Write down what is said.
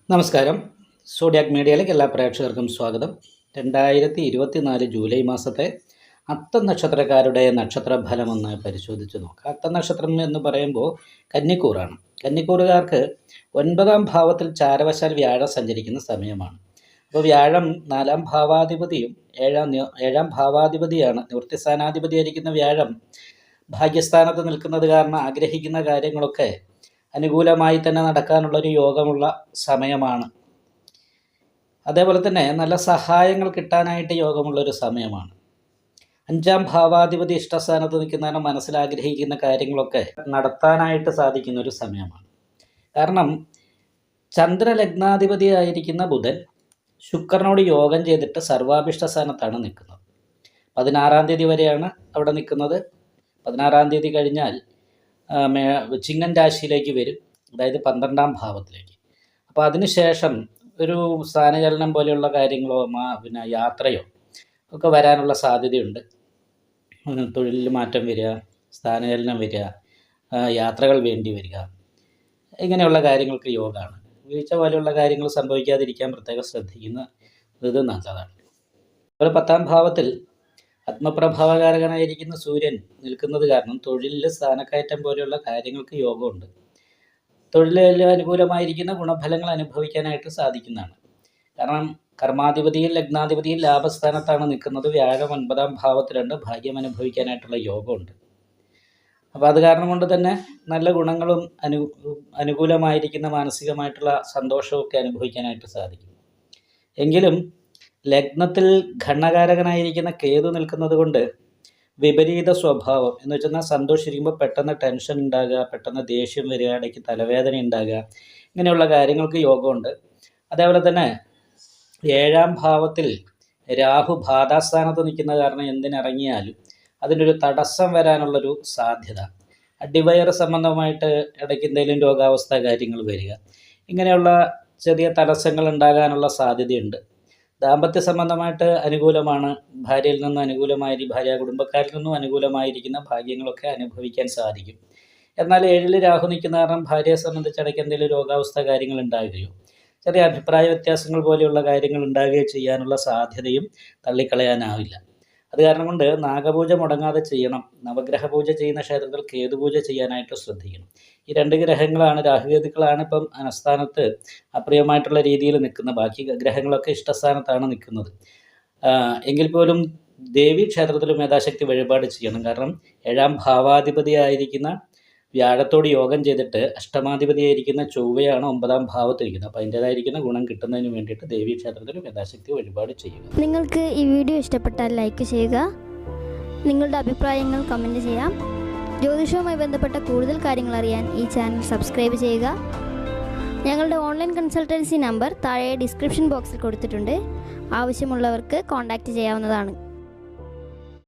നമസ്കാരം. സോഡിയാക് മീഡിയയിലേക്ക് എല്ലാ പ്രേക്ഷകർക്കും സ്വാഗതം. 2024 ജൂലൈ മാസത്തെ അത്തം നക്ഷത്രക്കാരുടെ നക്ഷത്രഫലമൊന്ന് പരിശോധിച്ച് നോക്കാം. അത്തം നക്ഷത്രം എന്ന് പറയുമ്പോൾ കന്നിക്കൂറാണ്. കന്നിക്കൂറുകാർക്ക് 9ാം ഭാവത്തിൽ ചാരവശാൽ വ്യാഴം സഞ്ചരിക്കുന്ന സമയമാണ്. അപ്പോൾ വ്യാഴം 4ാം ഭാവാധിപതിയും ഏഴാം ഭാവാധിപതിയാണ്. നിവൃത്തിസ്ഥാനാധിപതിയായിരിക്കുന്ന വ്യാഴം ഭാഗ്യസ്ഥാനത്ത് നിൽക്കുന്നത് കാരണം ആഗ്രഹിക്കുന്ന കാര്യങ്ങളൊക്കെ അനുകൂലമായി തന്നെ നടക്കാനുള്ളൊരു യോഗമുള്ള സമയമാണ്. അതേപോലെ തന്നെ നല്ല സഹായങ്ങൾ കിട്ടാനായിട്ട് യോഗമുള്ളൊരു സമയമാണ്. 5ാം ഭാവാധിപതി ഇഷ്ടസ്ഥാനത്ത് നിൽക്കുന്നതാണ്. മനസ്സിലാഗ്രഹിക്കുന്ന കാര്യങ്ങളൊക്കെ നടത്താനായിട്ട് സാധിക്കുന്ന ഒരു സമയമാണ്. കാരണം ചന്ദ്രലഗ്നാധിപതിയായിരിക്കുന്ന ബുധൻ ശുക്രനോട് യോഗം ചെയ്തിട്ട് സർവാഭിഷ്ട സ്ഥാനത്താണ് നിൽക്കുന്നത്. 16ാം തീയതി വരെയാണ് അവിടെ നിൽക്കുന്നത്. 16ാം തീയതി കഴിഞ്ഞാൽ ചിങ്ങൻ രാശിയിലേക്ക് വരും, അതായത് 12ാം ഭാവത്തിലേക്ക്. അപ്പോൾ അതിനുശേഷം ഒരു സ്ഥാനചലനം പോലെയുള്ള കാര്യങ്ങളോ പിന്നെ യാത്രയോ ഒക്കെ വരാനുള്ള സാധ്യതയുണ്ട്. തൊഴിലിൽ മാറ്റം വരിക, സ്ഥാനചലനം വരിക, യാത്രകൾ വേണ്ടി വരിക, ഇങ്ങനെയുള്ള കാര്യങ്ങൾക്ക് യോഗമാണ്. വീഴ്ച പോലെയുള്ള കാര്യങ്ങൾ സംഭവിക്കാതിരിക്കാൻ പ്രത്യേകം ശ്രദ്ധിക്കുന്നത് നല്ലതാണ്. അതുപോലെ 10ാം ഭാവത്തിൽ ആത്മപ്രഭാവകാരകനായിരിക്കുന്ന സൂര്യൻ നിൽക്കുന്നത് കാരണം തൊഴിലിൽ സ്ഥാനക്കയറ്റം പോലെയുള്ള കാര്യങ്ങൾക്ക് യോഗമുണ്ട്. തൊഴിലിൽ അനുകൂലമായിരിക്കുന്ന ഗുണഫലങ്ങൾ അനുഭവിക്കാനായിട്ട് സാധിക്കുന്നതാണ്. കാരണം കർമാധിപതിയും ലഗ്നാധിപതിയും ലാഭസ്ഥാനത്താണ് നിൽക്കുന്നത്. വ്യാഴം 9ാം ഭാവത്തിലുണ്ട്. ഭാഗ്യം അനുഭവിക്കാനായിട്ടുള്ള യോഗമുണ്ട്. അപ്പോൾ അത് കാരണം കൊണ്ട് തന്നെ നല്ല ഗുണങ്ങളും അനുകൂലമായിരിക്കുന്ന മാനസികമായിട്ടുള്ള സന്തോഷമൊക്കെ അനുഭവിക്കാനായിട്ട് സാധിക്കും. എങ്കിലും ലഗ്നത്തിൽ ഘടനകാരകനായിരിക്കുന്ന കേതു നിൽക്കുന്നത് കൊണ്ട് വിപരീത സ്വഭാവം എന്ന് വെച്ചാൽ സന്തോഷിക്കുമ്പോൾ പെട്ടെന്ന് ടെൻഷൻ ഉണ്ടാകുക, പെട്ടെന്ന് ദേഷ്യം വരിക, ഇടയ്ക്ക് തലവേദന ഉണ്ടാകുക, ഇങ്ങനെയുള്ള കാര്യങ്ങൾക്ക് യോഗമുണ്ട്. അതേപോലെ തന്നെ 7ാം ഭാവത്തിൽ രാഹു ബാധാസ്ഥാനത്ത് നിൽക്കുന്ന കാരണം എന്തിനിറങ്ങിയാലും അതിനൊരു തടസ്സം വരാനുള്ളൊരു സാധ്യത, അടിവയറ് സംബന്ധമായിട്ട് ഇടയ്ക്ക് എന്തെങ്കിലും രോഗാവസ്ഥ കാര്യങ്ങൾ വരിക, ഇങ്ങനെയുള്ള ചെറിയ തടസ്സങ്ങൾ ഉണ്ടാകാനുള്ള സാധ്യതയുണ്ട്. ദാമ്പത്യ സംബന്ധമായിട്ട് അനുകൂലമാണ്. ഭാര്യയിൽ നിന്ന് ഭാര്യ കുടുംബക്കാരിൽ നിന്നും അനുകൂലമായിരിക്കുന്ന ഭാഗ്യങ്ങളൊക്കെ അനുഭവിക്കാൻ സാധിക്കും. എന്നാൽ 7ൽ രാഹു നിൽക്കുന്ന കാരണം ഭാര്യയെ സംബന്ധിച്ച് ഇടയ്ക്ക് എന്തെങ്കിലും രോഗാവസ്ഥ കാര്യങ്ങൾ ഉണ്ടാകുകയോ ചെറിയ അഭിപ്രായ വ്യത്യാസങ്ങൾ പോലെയുള്ള കാര്യങ്ങൾ ഉണ്ടാകുകയോ ചെയ്യാനുള്ള സാധ്യതയും തള്ളിക്കളയാനാവില്ല. അത് കാരണം കൊണ്ട് നാഗപൂജ മുടങ്ങാതെ ചെയ്യണം. നവഗ്രഹ പൂജ ചെയ്യുന്ന ക്ഷേത്രത്തിൽ കേതുപൂജ ചെയ്യാനായിട്ട് ശ്രദ്ധിക്കണം. ഈ 2 ഗ്രഹങ്ങളാണ്, രാഹുകേതുക്കളാണ് ഇപ്പം അനസ്ഥാനത്ത് അപ്രിയമായിട്ടുള്ള രീതിയിൽ നിൽക്കുന്നത്. ബാക്കി ഗ്രഹങ്ങളൊക്കെ ഇഷ്ടസ്ഥാനത്താണ് നിൽക്കുന്നത്. എങ്കിൽ പോലും ദേവീ ക്ഷേത്രത്തിലും യഥാശക്തി വഴിപാട് ചെയ്യണം. കാരണം 7ാം ഭാവാധിപതിയായിരിക്കുന്ന വ്യാഴത്തോട് യോഗം ചെയ്തിട്ട് അഷ്ടമാധിപതിയായിരിക്കുന്ന ചൊവ്വയാണ് 9ാം ഭാവത്തിരിക്കുന്നത്. അപ്പോൾ അതിൻ്റേതായിരിക്കുന്ന ഗുണം കിട്ടുന്നതിന് വേണ്ടിയിട്ട് ദേവീ ക്ഷേത്രത്തിലും യഥാശക്തി വഴിപാട് ചെയ്യുക. നിങ്ങൾക്ക് ഈ വീഡിയോ ഇഷ്ടപ്പെട്ടാൽ ലൈക്ക് ചെയ്യുക, നിങ്ങളുടെ അഭിപ്രായങ്ങൾ കമൻറ്റ് ചെയ്യാം. ജ്യോതിഷവുമായി ബന്ധപ്പെട്ട കൂടുതൽ കാര്യങ്ങൾ അറിയാൻ ഈ ചാനൽ സബ്സ്ക്രൈബ് ചെയ്യുക. ഞങ്ങളുടെ ഓൺലൈൻ കൺസൾട്ടൻസി നമ്പർ താഴെ ഡിസ്ക്രിപ്ഷൻ ബോക്സിൽ കൊടുത്തിട്ടുണ്ട്. ആവശ്യമുള്ളവർക്ക് കോൺടാക്റ്റ് ചെയ്യാവുന്നതാണ്.